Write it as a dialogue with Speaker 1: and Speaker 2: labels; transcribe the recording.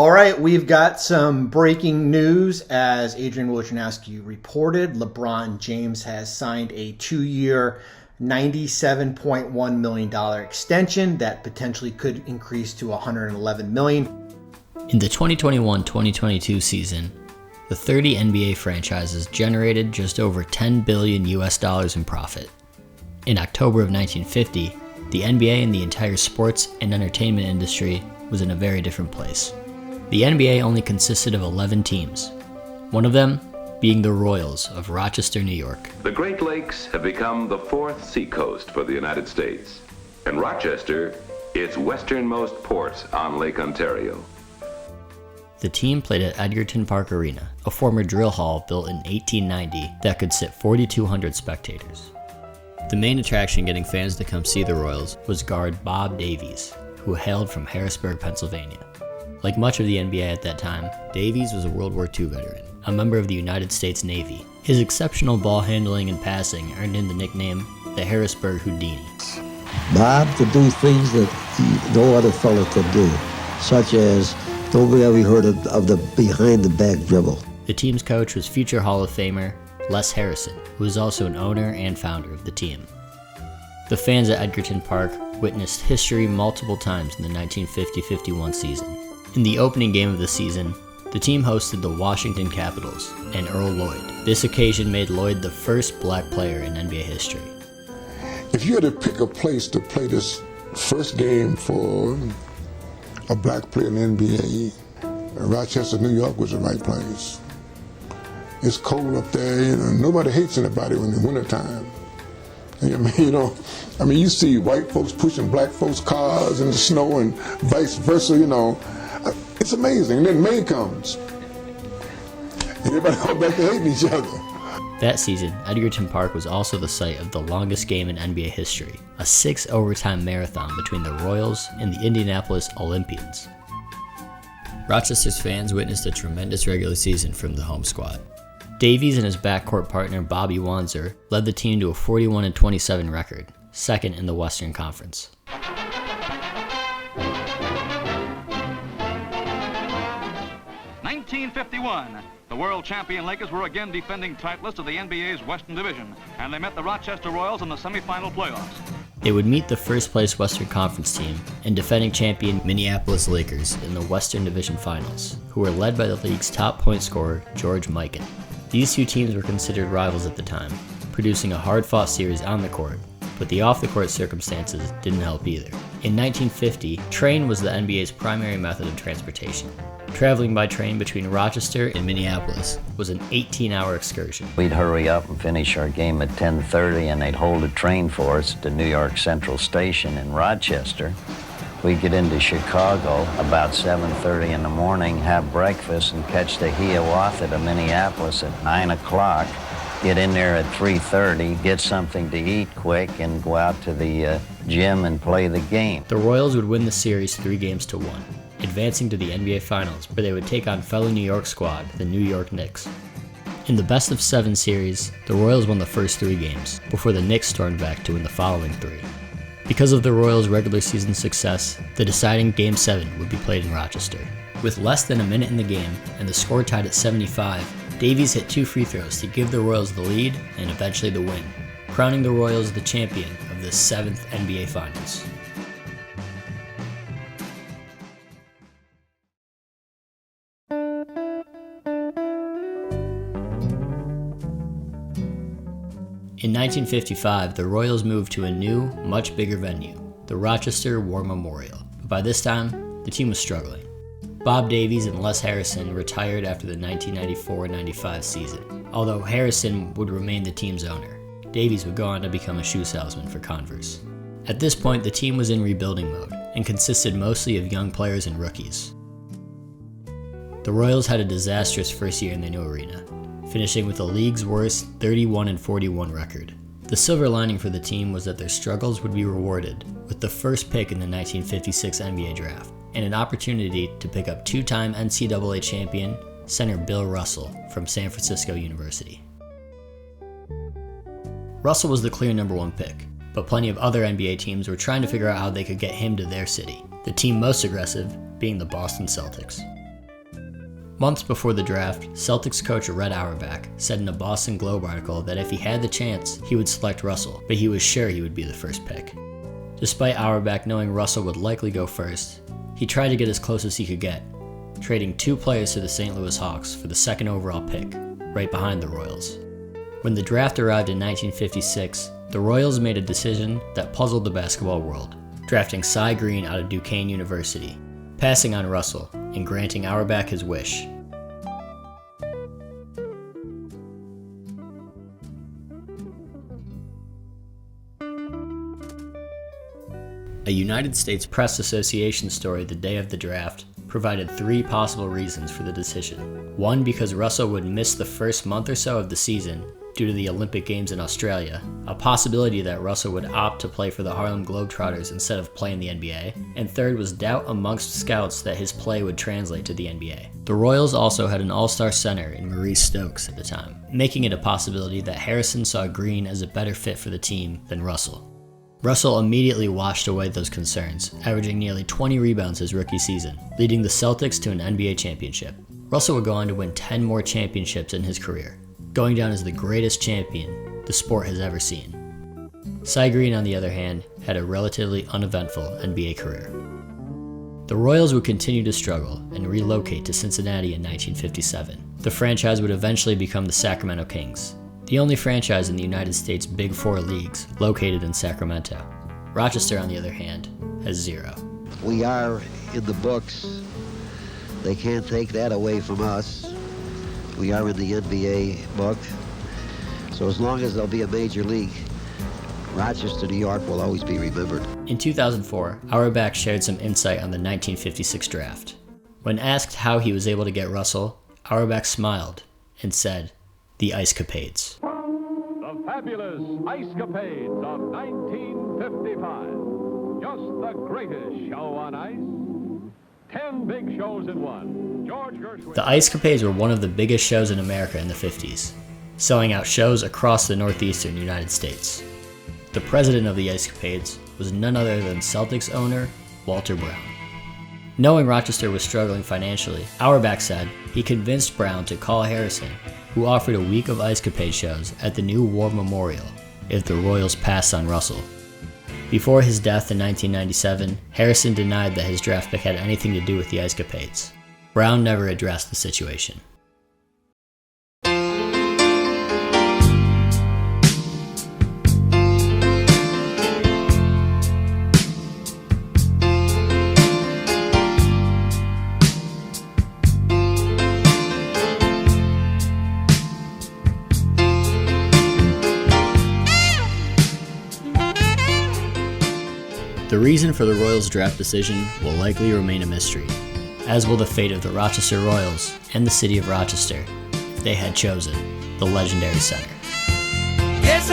Speaker 1: All right, we've got some breaking news. As Adrian Wojnarowski reported, LeBron James has signed a 2-year, $97.1 million extension that potentially could increase to $111 million.
Speaker 2: In the 2021-2022 season, the 30 NBA franchises generated just over $10 billion in profit. In October of 1950, the NBA and the entire sports and entertainment industry was in a very different place. The NBA only consisted of 11 teams, one of them being the Royals of Rochester, New York.
Speaker 3: The Great Lakes have become the fourth seacoast for the United States, and Rochester, its westernmost port on Lake Ontario.
Speaker 2: The team played at Edgerton Park Arena, a former drill hall built in 1890 that could sit 4,200 spectators. The main attraction getting fans to come see the Royals was guard Bob Davies, who hailed from Harrisburg, Pennsylvania. Like much of the NBA at that time, Davies was a World War II veteran, a member of the United States Navy. His exceptional ball handling and passing earned him the nickname the Harrisburg Houdini.
Speaker 4: Bob could do things that no other fellow could do, such as, nobody ever heard of the behind-the-back dribble.
Speaker 2: The team's coach was future Hall of Famer Les Harrison, who was also an owner and founder of the team. The fans at Edgerton Park witnessed history multiple times in the 1950-51 season. In the opening game of the season, the team hosted the Washington Capitals and Earl Lloyd. This occasion made Lloyd the first black player in NBA history.
Speaker 5: If you had to pick a place to play this first game for a black player in the NBA, Rochester, New York was the right place. It's cold up there, nobody hates anybody when it's wintertime. You see white folks pushing black folks' cars in the snow and vice versa, It's amazing. And then May comes. And everybody goes back to hating each other.
Speaker 2: That season, Edgerton Park was also the site of the longest game in NBA history, a 6-overtime marathon between the Royals and the Indianapolis Olympians. Rochester's fans witnessed a tremendous regular season from the home squad. Davies and his backcourt partner Bobby Wanzer led the team to a 41-27 record, second in the Western Conference.
Speaker 6: 1951, the world champion Lakers were again defending titleists of the NBA's Western Division, and they met the Rochester Royals in the semifinal playoffs.
Speaker 2: They would meet the first-place Western Conference team and defending champion Minneapolis Lakers in the Western Division Finals, who were led by the league's top point scorer, George Mikan. These two teams were considered rivals at the time, producing a hard-fought series on the court, but the off-the-court circumstances didn't help either. In 1950, train was the NBA's primary method of transportation. Traveling by train between Rochester and Minneapolis was an 18-hour excursion.
Speaker 7: We'd hurry up and finish our game at 10:30, and they'd hold a train for us at the New York Central Station in Rochester. We'd get into Chicago about 7:30 in the morning, have breakfast, and catch the Hiawatha to Minneapolis at 9 o'clock. Get in there at 3:30, get something to eat quick, and go out to the gym and play the game.
Speaker 2: The Royals would win the series 3-1, advancing to the NBA Finals, where they would take on fellow New York squad, the New York Knicks. In the best-of-7 series, the Royals won the first 3 games, before the Knicks stormed back to win the following 3. Because of the Royals' regular season success, the deciding Game 7 would be played in Rochester. With less than a minute in the game, and the score tied at 75, Davies hit 2 free throws to give the Royals the lead and eventually the win, crowning the Royals the champion of the 7th NBA Finals. In 1955, the Royals moved to a new, much bigger venue, the Rochester War Memorial. But by this time, the team was struggling. Bob Davies and Les Harrison retired after the 1994-95 season. Although Harrison would remain the team's owner, Davies would go on to become a shoe salesman for Converse. At this point, the team was in rebuilding mode and consisted mostly of young players and rookies. The Royals had a disastrous first year in the new arena, finishing with the league's worst 31-41 record. The silver lining for the team was that their struggles would be rewarded with the first pick in the 1956 NBA draft and an opportunity to pick up 2-time NCAA champion center Bill Russell from San Francisco University. Russell was the clear number 1 pick, but plenty of other NBA teams were trying to figure out how they could get him to their city, the team most aggressive being the Boston Celtics. Months before the draft, Celtics coach Red Auerbach said in a Boston Globe article that if he had the chance, he would select Russell, but he was sure he would be the first pick. Despite Auerbach knowing Russell would likely go first, he tried to get as close as he could get, trading 2 players to the St. Louis Hawks for the 2nd overall pick, right behind the Royals. When the draft arrived in 1956, the Royals made a decision that puzzled the basketball world, drafting Cy Green out of Duquesne University, passing on Russell, and granting Auerbach his wish. A United States Press Association story the day of the draft provided 3 possible reasons for the decision. 1, because Russell would miss the first month or so of the season due to the Olympic Games in Australia, a possibility that Russell would opt to play for the Harlem Globetrotters instead of play in the NBA, and 3rd was doubt amongst scouts that his play would translate to the NBA. The Royals also had an all-star center in Maurice Stokes at the time, making it a possibility that Harrison saw Green as a better fit for the team than Russell. Russell immediately washed away those concerns, averaging nearly 20 rebounds his rookie season, leading the Celtics to an NBA championship. Russell would go on to win 10 more championships in his career, going down as the greatest champion the sport has ever seen. Cy Green, on the other hand, had a relatively uneventful NBA career. The Royals would continue to struggle and relocate to Cincinnati in 1957. The franchise would eventually become the Sacramento Kings, the only franchise in the United States' Big Four leagues located in Sacramento. Rochester, on the other hand, has 0.
Speaker 4: We are in the books. They can't take that away from us. We are in the NBA book. So as long as there'll be a major league, Rochester, New York will always be remembered.
Speaker 2: In 2004, Auerbach shared some insight on the 1956 draft. When asked how he was able to get Russell, Auerbach smiled and said, "The Ice Capades."
Speaker 6: The fabulous Ice Capades of 1955. Just the greatest show on ice. 10 big shows in one. George Gershwin.
Speaker 2: The Ice Capades were one of the biggest shows in America in the 50s, selling out shows across the northeastern United States. The president of the Ice Capades was none other than Celtics owner Walter Brown. Knowing Rochester was struggling financially, Auerbach said he convinced Brown to call Harrison, who offered a week of Ice Capade shows at the new War Memorial if the Royals passed on Russell. Before his death in 1997, Harrison denied that his draft pick had anything to do with the Ice Capades. Brown never addressed the situation. The reason for the Royals' draft decision will likely remain a mystery, as will the fate of the Rochester Royals and the city of Rochester if they had chosen the legendary center.
Speaker 8: Yes,